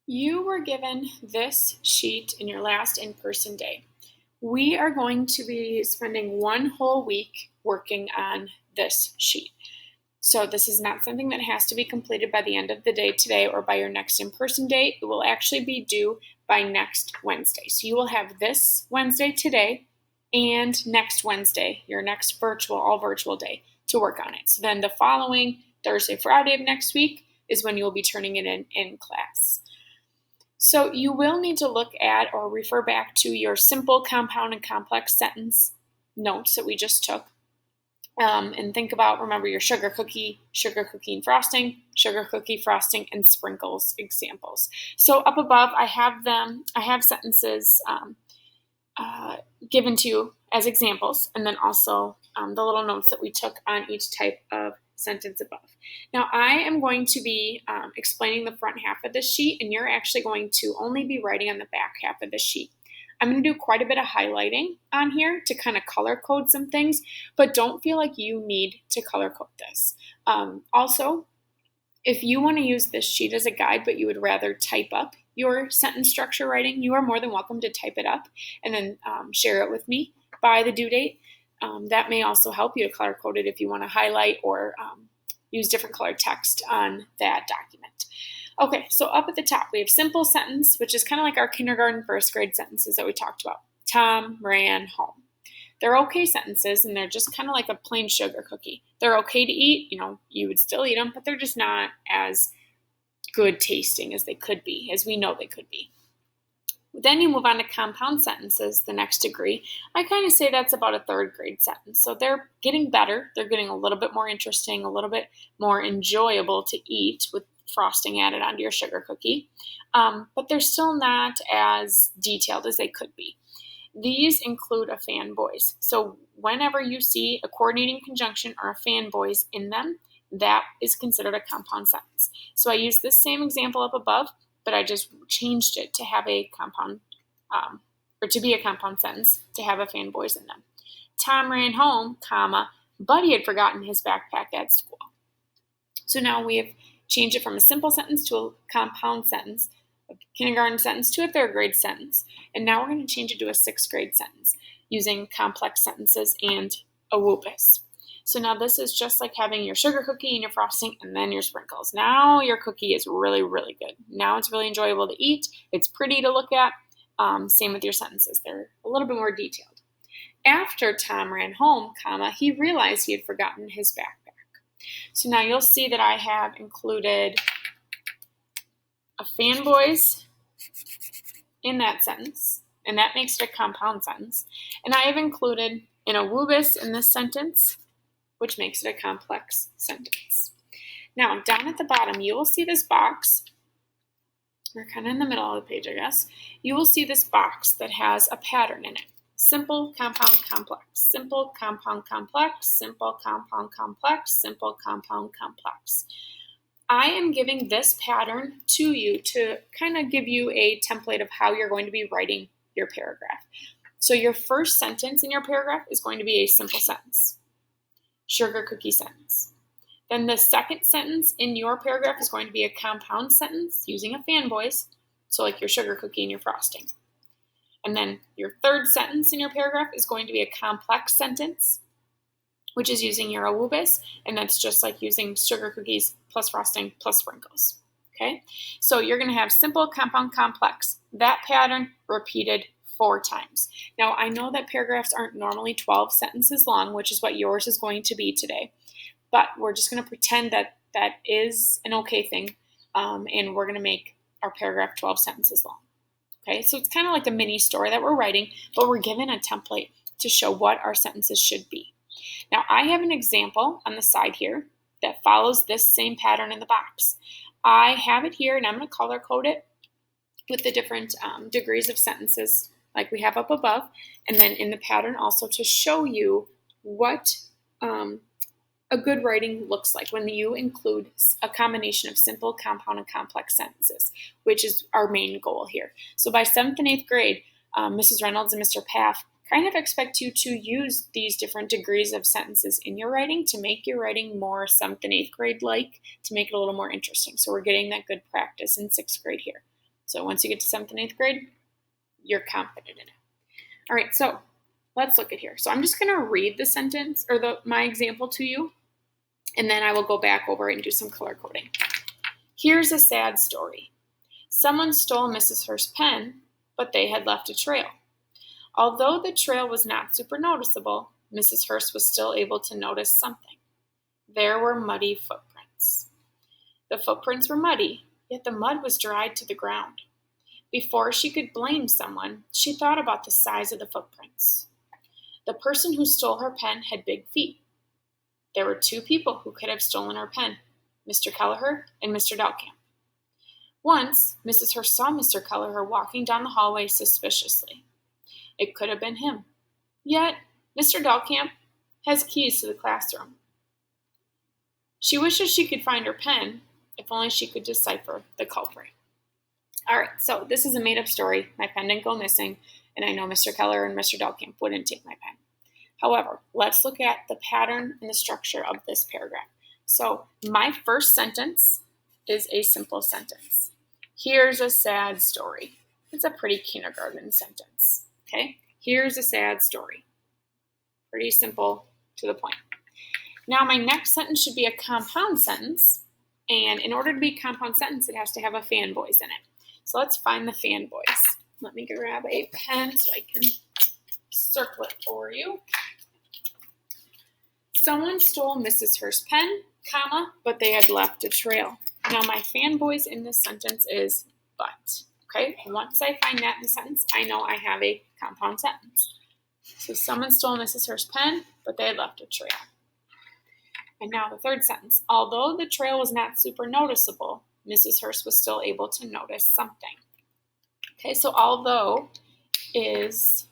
You were given this sheet in your last in-person day. We are going to be spending one whole week working on this sheet. So this is not something that has to be completed by the end of the day today or by your next in-person day. It will actually be due by next Wednesday. So you will have this Wednesday today and next Wednesday, your next all virtual day to work on it. So then the following Thursday, Friday of next week is when you will be turning it in class. So you will need to look at or refer back to your simple, compound, and complex sentence notes that we just took. And think about, remember your sugar cookie and frosting, and sprinkles examples. So up above, I have sentences given to you as examples, and then also the little notes that we took on each type of sentence above. Now I am going to be explaining the front half of this sheet, and you're actually going to only be writing on the back half of the sheet. I'm going to do quite a bit of highlighting on here to kind of color code some things, but don't feel like you need to color code this. Also, if you want to use this sheet as a guide, but you would rather type up your sentence structure writing, you are more than welcome to type it up and then share it with me by the due date. That may also help you to color code it if you want to highlight or use different colored text on that document. Okay, so up at the top, we have simple sentence, which is kind of like our kindergarten, first grade sentences that we talked about. Tom ran home. They're okay sentences, and they're just kind of like a plain sugar cookie. They're okay to eat, you would still eat them, but they're just not as good tasting as they could be, as we know they could be. Then you move on to compound sentences, the next degree. I kind of say that's about a third grade sentence. So they're getting better. They're getting a little bit more interesting, a little bit more enjoyable to eat with frosting added onto your sugar cookie. But they're still not as detailed as they could be. These include a fanboys. So whenever you see a coordinating conjunction or a fanboys in them, that is considered a compound sentence. So I use this same example up above, but I just changed it to have a compound, or to be a compound sentence, to have a fanboys in them. Tom ran home, comma, but he had forgotten his backpack at school. So now we have changed it from a simple sentence to a compound sentence, a kindergarten sentence to a third grade sentence, and now we're going to change it to a sixth grade sentence using complex sentences and a WUPIS. So now this is just like having your sugar cookie and your frosting and then your sprinkles. Now your cookie is really, really good. Now it's really enjoyable to eat. It's pretty to look at. Same with your sentences. They're a little bit more detailed. After Tom ran home, comma, he realized he had forgotten his backpack. So now you'll see that I have included a fanboys in that sentence, and that makes it a compound sentence. And I have included in a WUBIS in this sentence, which makes it a complex sentence. Now, down at the bottom, you will see this box. We're kind of in the middle of the page, I guess. You will see this box that has a pattern in it. Simple, compound, complex. Simple, compound, complex. Simple, compound, complex. Simple, compound, complex. I am giving this pattern to you to kind of give you a template of how you're going to be writing your paragraph. So your first sentence in your paragraph is going to be a simple sentence. Sugar cookie sentence. Then the second sentence in your paragraph is going to be a compound sentence using a fanboys, so like your sugar cookie and your frosting. And then your third sentence in your paragraph is going to be a complex sentence, which is using your WUBIS, and that's just like using sugar cookies plus frosting plus sprinkles. Okay, so you're going to have simple, compound, complex. That pattern repeated 4 times. Now, I know that paragraphs aren't normally 12 sentences long, which is what yours is going to be today, but we're just going to pretend that that is an okay thing, and we're going to make our paragraph 12 sentences long. Okay, so it's kind of like a mini story that we're writing, but we're given a template to show what our sentences should be. Now, I have an example on the side here that follows this same pattern in the box. I have it here, and I'm going to color code it with the different degrees of sentences like we have up above, and then in the pattern also to show you what a good writing looks like when you include a combination of simple, compound, and complex sentences, which is our main goal here. So by 7th and 8th grade, Mrs. Reynolds and Mr. Paff kind of expect you to use these different degrees of sentences in your writing to make your writing more 7th and 8th grade like, to make it a little more interesting. So we're getting that good practice in 6th grade here. So once you get to 7th and 8th grade, you're confident in it. All right, so let's look at here. So I'm just going to read the sentence or my example to you, and then I will go back over it and do some color coding. Here's a sad story. Someone stole Mrs. Hurst's pen, but they had left a trail. Although the trail was not super noticeable, Mrs. Hurst was still able to notice something. There were muddy footprints. The footprints were muddy, yet the mud was dried to the ground. Before she could blame someone, she thought about the size of the footprints. The person who stole her pen had big feet. There were 2 people who could have stolen her pen, Mr. Kelleher and Mr. Delcamp. Once, Mrs. Hurst saw Mr. Kelleher walking down the hallway suspiciously. It could have been him. Yet, Mr. Delcamp has keys to the classroom. She wishes she could find her pen, if only she could decipher the culprit. All right, so this is a made-up story. My pen didn't go missing, and I know Mr. Kelleher and Mr. Delcamp wouldn't take my pen. However, let's look at the pattern and the structure of this paragraph. So my first sentence is a simple sentence. Here's a sad story. It's a pretty kindergarten sentence, okay? Here's a sad story. Pretty simple, to the point. Now my next sentence should be a compound sentence, and in order to be a compound sentence, it has to have a fanboys in it. So let's find the fanboys. Let me grab a pen so I can circle it for you. Someone stole Mrs. Hurst's pen, comma, but they had left a trail. Now my fanboys in this sentence is but. Okay, once I find that in the sentence, I know I have a compound sentence. So someone stole Mrs. Hurst's pen, but they had left a trail. And now the third sentence. Although the trail was not super noticeable, Mrs. Hurst was still able to notice something. Okay, so although is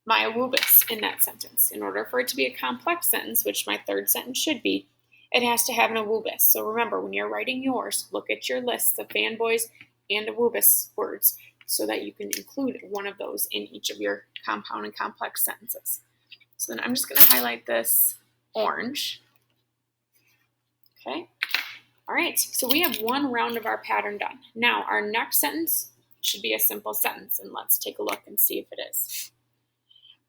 my awubis in that sentence. In order for it to be a complex sentence, which my third sentence should be, it has to have an awubis. So remember, when you're writing yours, look at your lists of fanboys and awubis words so that you can include one of those in each of your compound and complex sentences. So then I'm just going to highlight this orange. Okay. All right. So we have one round of our pattern done. Now our next sentence should be a simple sentence, and let's take a look and see if it is.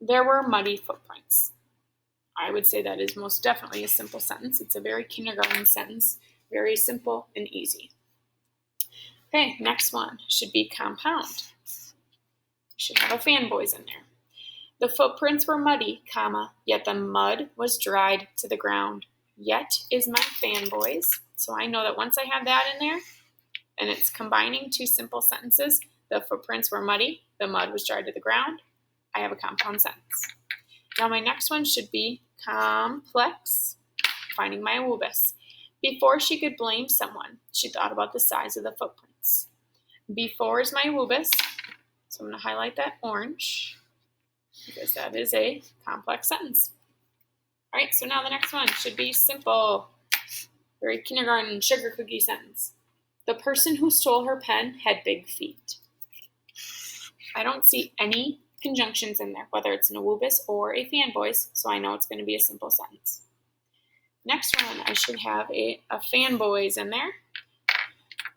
There were muddy footprints. I would say that is most definitely a simple sentence. It's a very kindergarten sentence, very simple and easy. Okay, next one should be compound. Should have a fanboys in there. The footprints were muddy, comma, yet the mud was dried to the ground. Yet is my fanboys. So I know that once I have that in there, and it's combining 2 simple sentences, the footprints were muddy, the mud was dried to the ground, I have a compound sentence. Now my next one should be complex, finding my awubis. Before she could blame someone, she thought about the size of the footprints. Before is my awubis, so I'm going to highlight that orange because that is a complex sentence. All right, so now the next one should be simple, very kindergarten sugar cookie sentence. The person who stole her pen had big feet. I don't see any conjunctions in there, whether it's an awubis or a fanboys, so I know it's going to be a simple sentence. Next one, I should have a fanboys in there.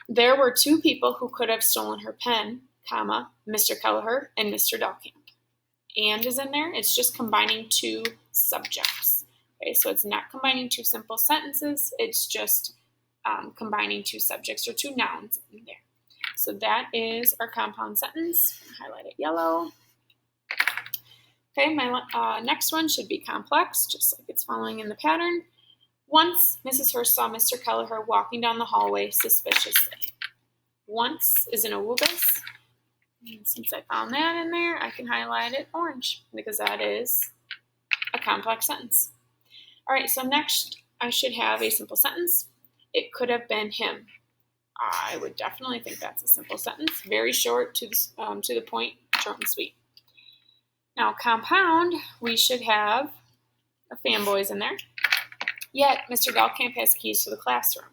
There were 2 people who could have stolen her pen, comma, Mr. Kelleher and Mr. Delcamp. And is in there. It's just combining 2 subjects. Okay, so it's not combining 2 simple sentences. It's just combining 2 subjects or 2 nouns in there. So that is our compound sentence. Highlight it yellow. Okay, my next one should be complex, just like it's following in the pattern. Once, Mrs. Hurst saw Mr. Kelleher walking down the hallway suspiciously. Once is an awubis. And since I found that in there, I can highlight it orange because that is a complex sentence. All right, so next I should have a simple sentence. It could have been him. I would definitely think that's a simple sentence. Very short, to the point, short and sweet. Now, compound, we should have a fanboys in there. Yet, Mr. Delcamp has keys to the classroom.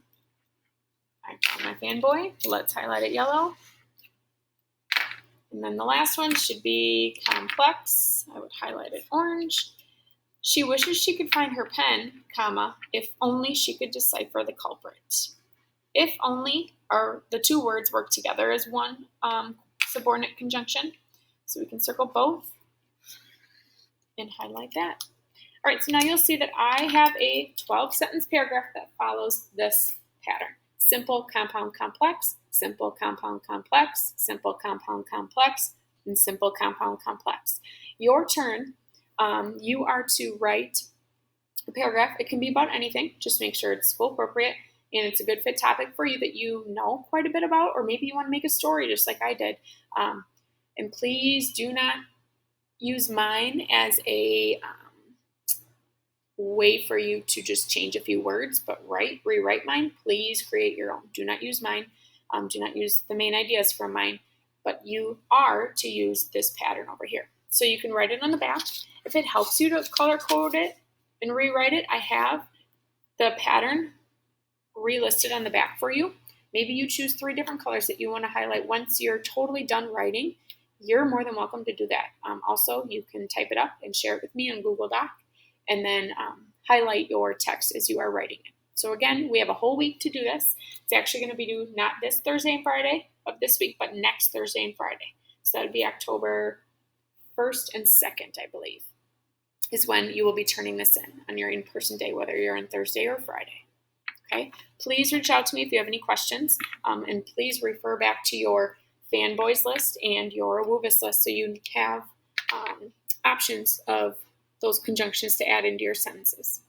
I found my fanboy. Let's highlight it yellow. And then the last one should be complex. I would highlight it orange. She wishes she could find her pen, comma, if only she could decipher the culprit. if only or the two words work together as one subordinate conjunction. So we can circle both and highlight that. All right, so now you'll see that I have a 12-sentence paragraph that follows this pattern. Simple, compound, complex, simple, compound, complex, simple, compound, complex, and simple, compound, complex. Your turn. You are to write a paragraph. It can be about anything. Just make sure it's school appropriate and it's a good fit topic for you that you know quite a bit about, or maybe you want to make a story just like I did. And please do not use mine as a way for you to just change a few words, but rewrite mine. Please create your own. Do not use mine. Do not use the main ideas from mine, but you are to use this pattern over here. So you can write it on the back. If it helps you to color code it and rewrite it, I have the pattern relisted on the back for you. Maybe you choose 3 different colors that you want to highlight. Once you're totally done writing, you're more than welcome to do that. Also, you can type it up and share it with me on Google Doc, and then highlight your text as you are writing it. So again, we have a whole week to do this. It's actually going to be due not this Thursday and Friday of this week, but next Thursday and Friday. So that would be October 1st and 2nd, I believe, is when you will be turning this in on your in-person day, whether you're on Thursday or Friday. Okay? Please reach out to me if you have any questions, and please refer back to your Fanboys list and your WUVIS list so you have options of those conjunctions to add into your sentences.